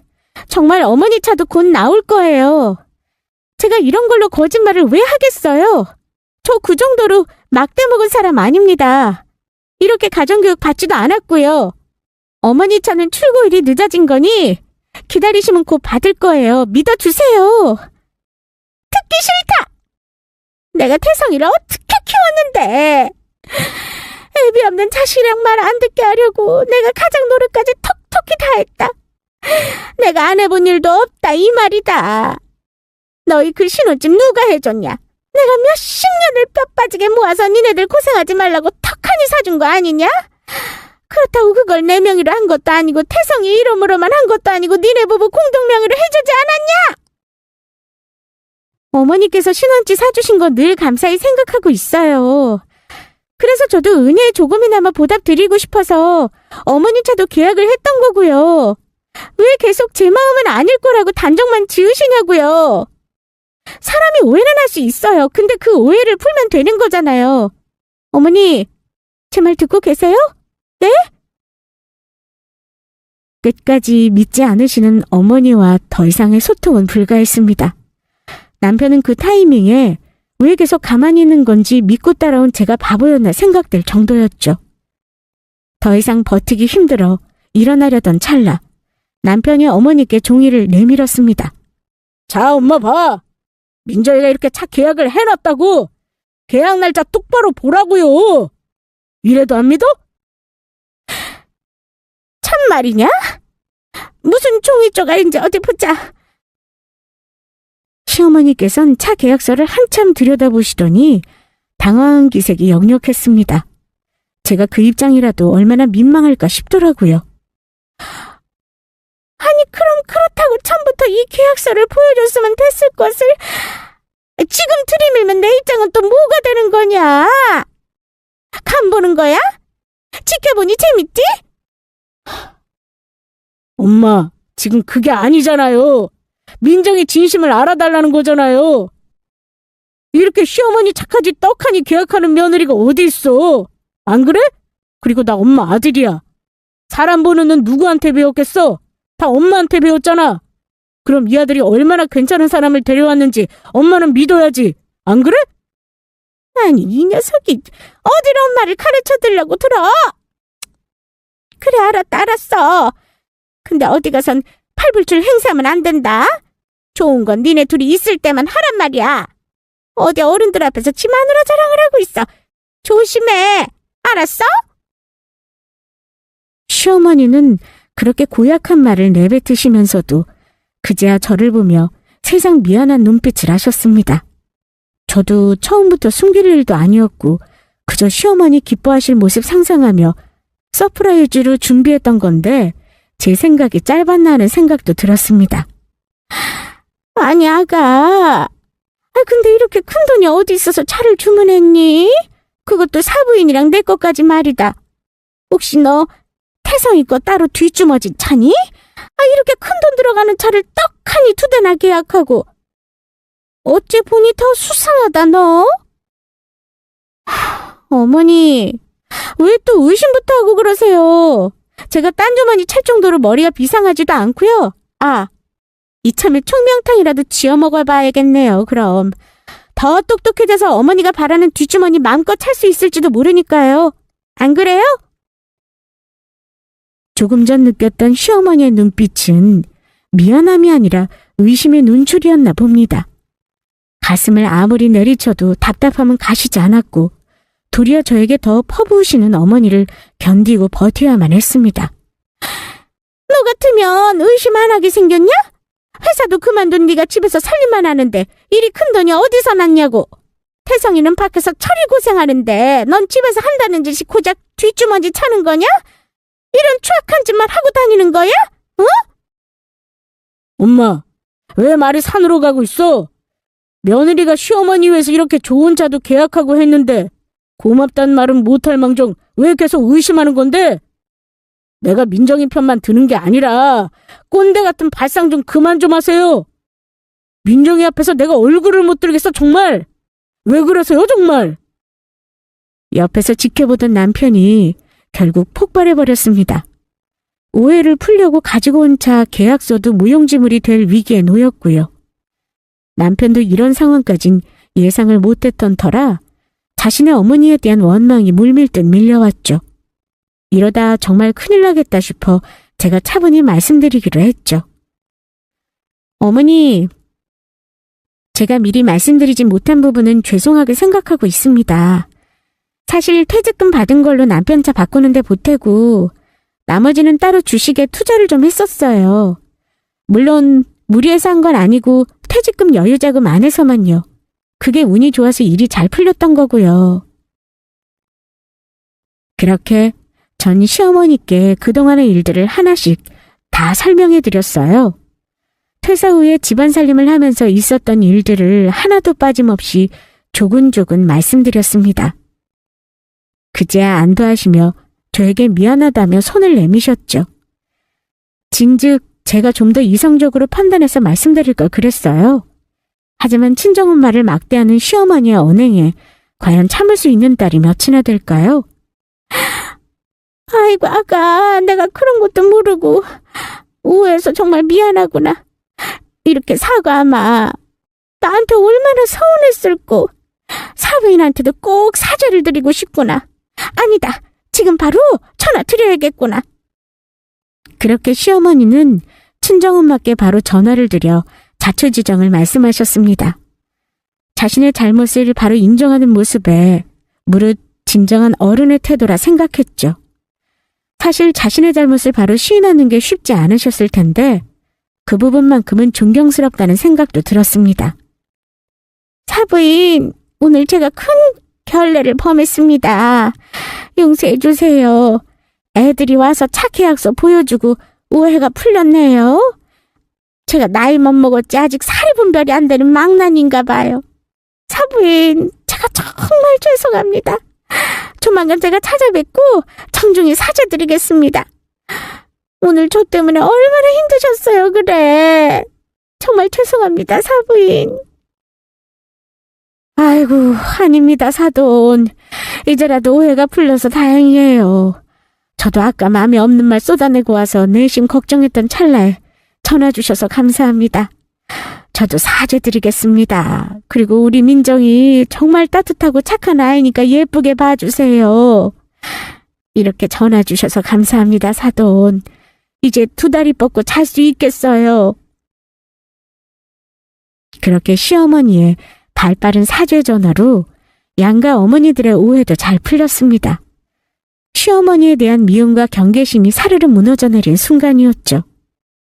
정말 어머니 차도 곧 나올 거예요. 제가 이런 걸로 거짓말을 왜 하겠어요? 저 그 정도로 막대 먹은 사람 아닙니다. 이렇게 가정교육 받지도 않았고요. 어머니 차는 출고일이 늦어진 거니 기다리시면 곧 받을 거예요. 믿어주세요. 듣기 싫다! 내가 태성이를 어떻게 키웠는데 애비 없는 자식이랑 말 안 듣게 하려고 내가 가장 노릇까지 톡톡히 다 했다. 내가 안 해본 일도 없다 이 말이다. 너희 그 신혼집 누가 해줬냐? 내가 몇십 년을 뼈 빠지게 모아서 니네들 고생하지 말라고 턱하니 사준 거 아니냐? 그렇다고 그걸 내 명의로 한 것도 아니고 태성이 이름으로만 한 것도 아니고 니네 부부 공동명의로 해주지 않았냐? 어머니께서 신혼집 사주신 거 늘 감사히 생각하고 있어요. 그래서 저도 은혜에 조금이나마 보답드리고 싶어서 어머니 차도 계약을 했던 거고요. 왜 계속 제 마음은 아닐 거라고 단정만 지으시냐고요. 사람이 오해는 할 수 있어요. 근데 그 오해를 풀면 되는 거잖아요. 어머니, 제 말 듣고 계세요? 네? 끝까지 믿지 않으시는 어머니와 더 이상의 소통은 불가했습니다. 남편은 그 타이밍에 왜 계속 가만히 있는 건지 믿고 따라온 제가 바보였나 생각될 정도였죠. 더 이상 버티기 힘들어 일어나려던 찰나 남편이 어머니께 종이를 내밀었습니다. 자, 엄마 봐. 민정이가 이렇게 차 계약을 해놨다고. 계약 날짜 똑바로 보라고요. 이래도 안 믿어? 참말이냐? 무슨 종이 쪼가리인지 어디 보자. 시어머니께선 차 계약서를 한참 들여다보시더니 당황한 기색이 역력했습니다. 제가 그 입장이라도 얼마나 민망할까 싶더라고요. 아니 그럼 그렇다고 처음부터 이 계약서를 보여줬으면 됐을 것을 지금 들이밀면 내 입장은 또 뭐가 되는 거냐? 간 보는 거야? 지켜보니 재밌지? 엄마, 지금 그게 아니잖아요. 민정의 진심을 알아달라는 거잖아요. 이렇게 시어머니 착하지 떡하니 계약하는 며느리가 어디 있어? 안 그래? 그리고 나 엄마 아들이야. 사람 보는 눈 누구한테 배웠겠어? 다 엄마한테 배웠잖아. 그럼 이 아들이 얼마나 괜찮은 사람을 데려왔는지 엄마는 믿어야지. 안 그래? 아니 이 녀석이 어딜 엄마를 가르쳐드려고 들어? 그래 알았어. 근데 어디 가선 팔불출 행사하면 안 된다. 좋은 건 니네 둘이 있을 때만 하란 말이야. 어디 어른들 앞에서 지 마누라 자랑을 하고 있어. 조심해. 알았어? 시어머니는 그렇게 고약한 말을 내뱉으시면서도 그제야 저를 보며 세상 미안한 눈빛을 하셨습니다. 저도 처음부터 숨길 일도 아니었고 그저 시어머니 기뻐하실 모습 상상하며 서프라이즈로 준비했던 건데 제 생각이 짧았나 하는 생각도 들었습니다. 아니 아가, 근데 이렇게 큰돈이 어디 있어서 차를 주문했니? 그것도 사부인이랑 내 것까지 말이다. 혹시 너 태성이 거 따로 뒷주머지 차니? 이렇게 큰돈 들어가는 차를 떡하니 2대나 계약하고. 어째 보니 더 수상하다 너? 어머니, 왜 또 의심부터 하고 그러세요? 제가 딴 주머니 찰 정도로 머리가 비상하지도 않고요. 이참에 총명탕이라도 지어 먹어봐야겠네요. 그럼 더 똑똑해져서 어머니가 바라는 뒷주머니 마음껏 찰 수 있을지도 모르니까요. 안 그래요? 조금 전 느꼈던 시어머니의 눈빛은 미안함이 아니라 의심의 눈초리였나 봅니다. 가슴을 아무리 내리쳐도 답답함은 가시지 않았고 도리어 저에게 더 퍼부으시는 어머니를 견디고 버텨야만 했습니다. 너 같으면 의심 안 하게 생겼냐? 회사도 그만둔 네가 집에서 살림만 하는데 이리 큰 돈이 어디서 났냐고. 태성이는 밖에서 철이 고생하는데 넌 집에서 한다는 짓이 고작 뒷주머니 차는 거냐? 이런 추악한 짓만 하고 다니는 거야? 어? 엄마, 왜 말이 산으로 가고 있어? 며느리가 시어머니 위해서 이렇게 좋은 차도 계약하고 했는데 고맙단 말은 못할 망정 왜 계속 의심하는 건데? 내가 민정이 편만 드는 게 아니라 꼰대 같은 발상 좀 그만 좀 하세요. 민정이 앞에서 내가 얼굴을 못 들겠어 정말. 왜 그러세요 정말? 옆에서 지켜보던 남편이 결국 폭발해버렸습니다. 오해를 풀려고 가지고 온 차 계약서도 무용지물이 될 위기에 놓였고요. 남편도 이런 상황까진 예상을 못했던 터라 자신의 어머니에 대한 원망이 물밀듯 밀려왔죠. 이러다 정말 큰일 나겠다 싶어 제가 차분히 말씀드리기로 했죠. 어머니, 제가 미리 말씀드리지 못한 부분은 죄송하게 생각하고 있습니다. 사실 퇴직금 받은 걸로 남편 차 바꾸는데 보태고 나머지는 따로 주식에 투자를 좀 했었어요. 물론 무리해서 한 건 아니고 퇴직금 여유자금 안에서만요. 그게 운이 좋아서 일이 잘 풀렸던 거고요. 그렇게 전 시어머니께 그동안의 일들을 하나씩 다 설명해 드렸어요. 퇴사 후에 집안 살림을 하면서 있었던 일들을 하나도 빠짐없이 조근조근 말씀드렸습니다. 그제야 안도하시며 저에게 미안하다며 손을 내미셨죠. 진즉 제가 좀 더 이성적으로 판단해서 말씀드릴 걸 그랬어요. 하지만 친정엄마를 막대하는 시어머니의 언행에 과연 참을 수 있는 딸이 몇이나 될까요? 아이고 아가, 내가 그런 것도 모르고 오해해서 정말 미안하구나. 이렇게 사과하마. 나한테 얼마나 서운했을꼬. 사부인한테도 꼭 사죄를 드리고 싶구나. 아니다, 지금 바로 전화 드려야겠구나. 그렇게 시어머니는 친정엄마께 바로 전화를 드려 자초지정을 말씀하셨습니다. 자신의 잘못을 바로 인정하는 모습에 무릇 진정한 어른의 태도라 생각했죠. 사실 자신의 잘못을 바로 시인하는 게 쉽지 않으셨을 텐데 그 부분만큼은 존경스럽다는 생각도 들었습니다. 사부인, 오늘 제가 큰 결례를 범했습니다. 용서해 주세요. 애들이 와서 차 계약서 보여주고 오해가 풀렸네요. 제가 나이만 먹었지 아직 사리 분별이 안 되는 망난인가 봐요. 사부인, 제가 정말 죄송합니다. 조만간 제가 찾아뵙고 정중히 사죄드리겠습니다. 오늘 저 때문에 얼마나 힘드셨어요, 그래. 정말 죄송합니다, 사부인. 아이고, 아닙니다, 사돈. 이제라도 오해가 풀려서 다행이에요. 저도 아까 마음에 없는 말 쏟아내고 와서 내심 걱정했던 찰나에 전화 주셔서 감사합니다. 저도 사죄드리겠습니다. 그리고 우리 민정이 정말 따뜻하고 착한 아이니까 예쁘게 봐주세요. 이렇게 전화 주셔서 감사합니다, 사돈. 이제 2다리 뻗고 잘 수 있겠어요. 그렇게 시어머니의 발빠른 사죄 전화로 양가 어머니들의 오해도 잘 풀렸습니다. 시어머니에 대한 미움과 경계심이 사르르 무너져 내린 순간이었죠.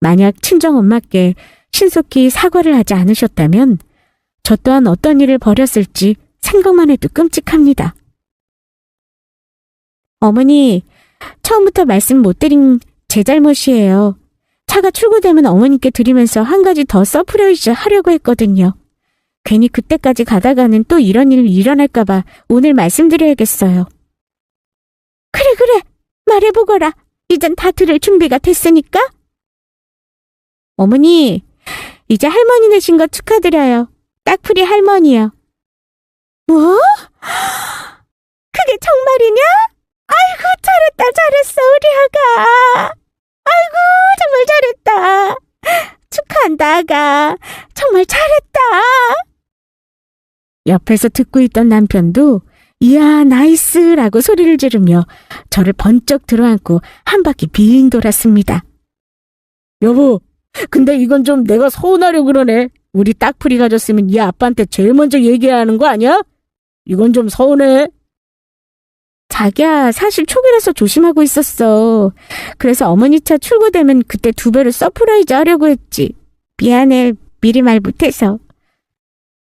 만약 친정엄마께 신속히 사과를 하지 않으셨다면 저 또한 어떤 일을 벌였을지 생각만 해도 끔찍합니다. 어머니, 처음부터 말씀 못 드린 제 잘못이에요. 차가 출고되면 어머니께 드리면서 한 가지 더 서프라이즈 하려고 했거든요. 괜히 그때까지 가다가는 또 이런 일 일어날까봐 오늘 말씀드려야겠어요. 그래, 말해보거라. 이젠 다 들을 준비가 됐으니까. 어머니, 이제 할머니 되신 거 축하드려요. 딱풀이 할머니요. 뭐? 그게 정말이냐? 아이고, 잘했어, 우리 아가. 아이고, 정말 잘했다. 축하한다, 아가. 정말 잘했다. 옆에서 듣고 있던 남편도 이야, 나이스라고 소리를 지르며 저를 번쩍 들어안고 한 바퀴 빙 돌았습니다. 여보, 근데 이건 좀 내가 서운하려 그러네. 우리 딱풀이 가졌으면 이 아빠한테 제일 먼저 얘기해야 하는 거 아니야? 이건 좀 서운해. 자기야, 사실 초기라서 조심하고 있었어. 그래서 어머니 차 출고되면 그때 2배로 서프라이즈 하려고 했지. 미안해, 미리 말 못해서.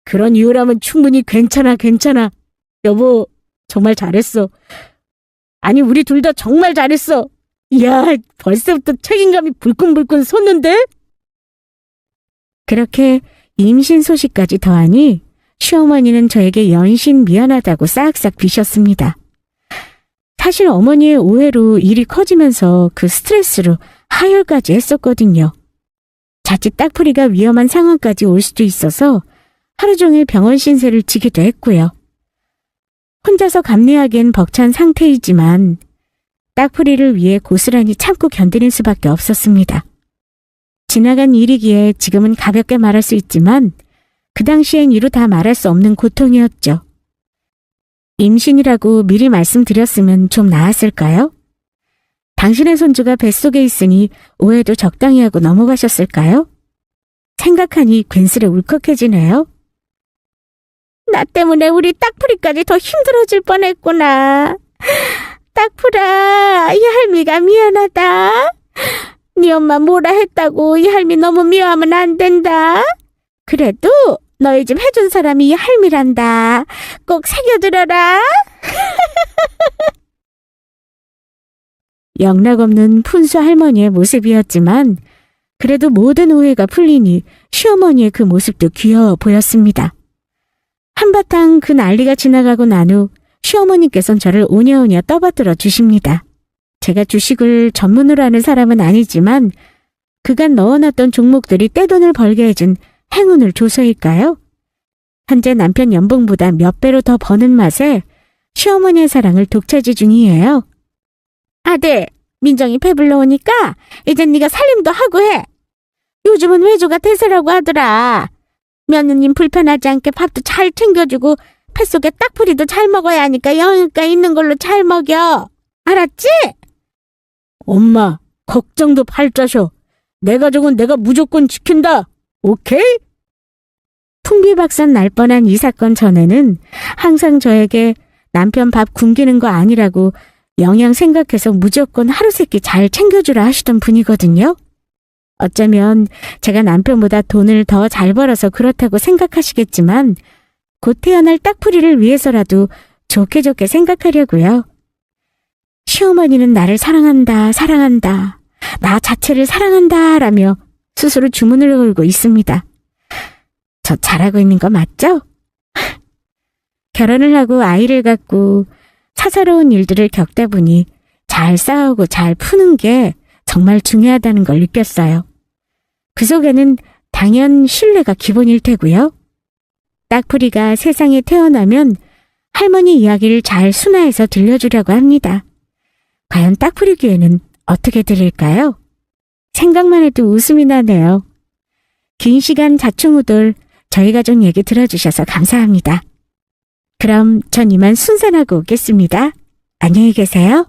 그런 이유라면 충분히 괜찮아. 여보, 정말 잘했어. 아니, 우리 둘 다 정말 잘했어. 이야, 벌써부터 책임감이 불끈불끈 솟는데? 그렇게 임신 소식까지 더하니 시어머니는 저에게 연신 미안하다고 싹싹 비셨습니다. 사실 어머니의 오해로 일이 커지면서 그 스트레스로 하혈까지 했었거든요. 자칫 딱풀이가 위험한 상황까지 올 수도 있어서 하루 종일 병원 신세를 지기도 했고요. 혼자서 감내하기엔 벅찬 상태이지만 딱풀이를 위해 고스란히 참고 견디는 수밖에 없었습니다. 지나간 일이기에 지금은 가볍게 말할 수 있지만 그 당시엔 이루 다 말할 수 없는 고통이었죠. 임신이라고 미리 말씀드렸으면 좀 나았을까요? 당신의 손주가 뱃속에 있으니 오해도 적당히 하고 넘어가셨을까요? 생각하니 괜스레 울컥해지네요. 나 때문에 우리 딱풀이까지 더 힘들어질 뻔했구나. 딱풀아, 이 할미가 미안하다. 네 엄마 뭐라 했다고 이 할미 너무 미워하면 안 된다. 그래도 너희 집 해준 사람이 이 할미란다. 꼭 새겨들어라. 영락없는 푼수 할머니의 모습이었지만 그래도 모든 오해가 풀리니 시어머니의 그 모습도 귀여워 보였습니다. 한바탕 그 난리가 지나가고 난 후 시어머니께서는 저를 오냐오냐 떠받들어 주십니다. 제가 주식을 전문으로 하는 사람은 아니지만 그간 넣어놨던 종목들이 떼돈을 벌게 해준 행운을 줘서일까요? 현재 남편 연봉보다 몇 배로 더 버는 맛에 시어머니의 사랑을 독차지 중이에요. 아들, 민정이 배불러 오니까 이젠 네가 살림도 하고 해. 요즘은 외조가 대세라고 하더라. 며느님 불편하지 않게 밥도 잘 챙겨주고 뱃속에 딱풀이도 잘 먹어야 하니까 영양가 있는 걸로 잘 먹여. 알았지? 엄마, 걱정도 팔자셔. 내 가족은 내가 무조건 지킨다. 오케이? 풍비박산 날 뻔한 이 사건 전에는 항상 저에게 남편 밥 굶기는 거 아니라고 영양 생각해서 무조건 하루 세끼 잘 챙겨주라 하시던 분이거든요. 어쩌면 제가 남편보다 돈을 더 잘 벌어서 그렇다고 생각하시겠지만 곧 태어날 딱풀이를 위해서라도 좋게 좋게 생각하려고요. 시어머니는 나를 사랑한다, 사랑한다, 나 자체를 사랑한다 라며 스스로 주문을 걸고 있습니다. 저 잘하고 있는 거 맞죠? 결혼을 하고 아이를 갖고 사사로운 일들을 겪다 보니 잘 싸우고 잘 푸는 게 정말 중요하다는 걸 느꼈어요. 그 속에는 당연 신뢰가 기본일 테고요. 딱풀이가 세상에 태어나면 할머니 이야기를 잘 순화해서 들려주려고 합니다. 과연 딱풀이 귀에는 어떻게 들릴까요? 생각만 해도 웃음이 나네요. 긴 시간 자충우돌 저희 가족 얘기 들어주셔서 감사합니다. 그럼 전 이만 순산하고 오겠습니다. 안녕히 계세요.